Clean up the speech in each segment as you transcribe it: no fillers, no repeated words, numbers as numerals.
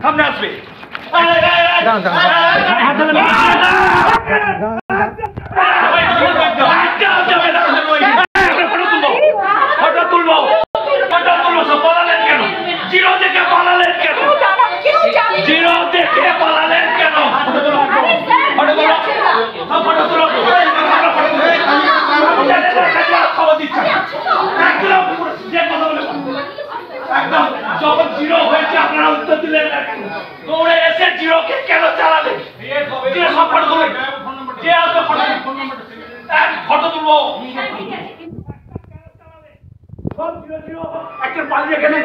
সামনে আসবে একদম যখন জিরো হয়েছে আপনারা উত্তর দিলেন না কেন? দৌড়ে এসে জিরোকে কেন চালালেন? যে সব ফটো তুলবেন, যে আসবে ফটো তুলবো সব জিরো জিরো একটা পালিয়ে গেলে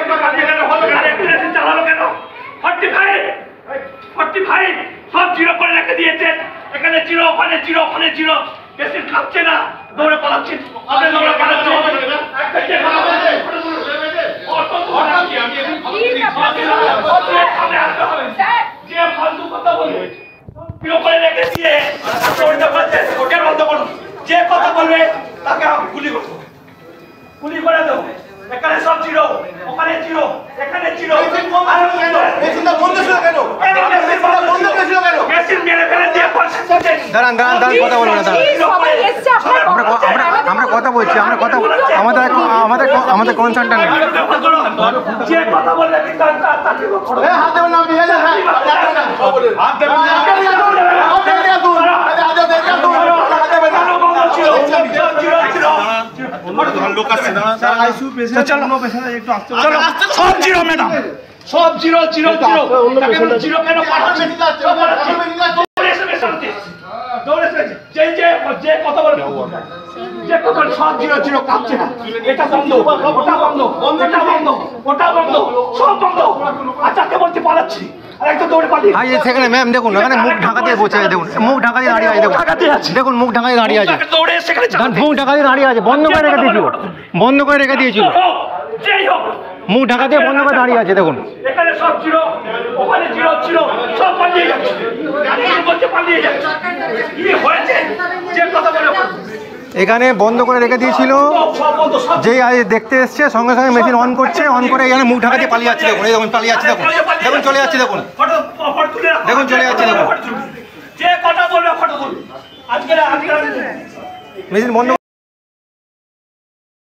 একটা পালিয়ে গেলে হলো কেন? একটা এসে চালালো কেন? 45 সব জিরো করে রেখে দিয়েছেন। এখানে জিরো, ওখানে জিরো, ওখানে জিরো। বেশি খাচ্ছে না, দৌড়ে পালাচ্ছেন। আপনি দৌড়ে পালাচ্ছেন একটা যে ফালতু কথা বলবে রেখে দিয়ে যে কথা বলবে তাকে গুলি করবো, গুলি করে দেবো। এখানে সব জিরো, ওখানে জিরো, এখানে জিরো। দাঁড়ান দাঁড়ান দাঁড়ান, কথা বলবো না, আমরা কথা বলছি, আমরা কথা আমাদের কনসার্নটা নেই। যে কথা বললে সব জিরো ম্যাডাম, সব জিরো জিরো জিরো। জিরো কেন পাঠাচ্ছেন? যে কথা বলে যে কথা সব জিরো জিরো কাঁপছে না। এটা বন্ধ, ওটা বন্ধ, এটা বন্ধ, ওটা বন্ধ, সব বন্ধ। আচ্ছা কে বলতে পালাচ্ছি আর একদম দৌড়ে পালিয়ে। সেখানে ম্যাম দেখুন, ওখানে মুখ ঢাকা দিয়ে বসে আছে, দেখুন মুখ ঢাকা দিয়ে দাঁড়িয়ে আছে, দেখুন মুখ ঢাকা দিয়ে দাঁড়িয়ে আছে, মুখ ঢাকা দিয়ে দাঁড়িয়ে আছে, বন্ধ করে রেখে দিয়েছিল, বন্ধ করে রেখে দিয়েছিল, মুখ ঢাকা দিয়ে বন্ধ করে দাঁড়িয়ে আছে। দেখুন এখানে সব জিরো, ওখানে জিরো জিরো, সব পালিয়ে যাচ্ছে, বলতে পালিয়ে যাচ্ছে। কি হয়েছে? যে কথা বলে এখানে বন্ধ করে রেখে দিয়েছিল, যেই দেখতে এসছে সঙ্গে সঙ্গে মেশিন অন করছে, অন করে এখানে মুখ ঢাকা দিয়ে পালিয়ে যাচ্ছে। দেখুন এই দেখুন পালিয়ে যাচ্ছে, দেখুন দেখুন চলে যাচ্ছে, দেখুন দেখুন চলে যাচ্ছে, দেখুন যে কথা বলবে ফটো তুলবে। আজকে মেশিন বন্ধ।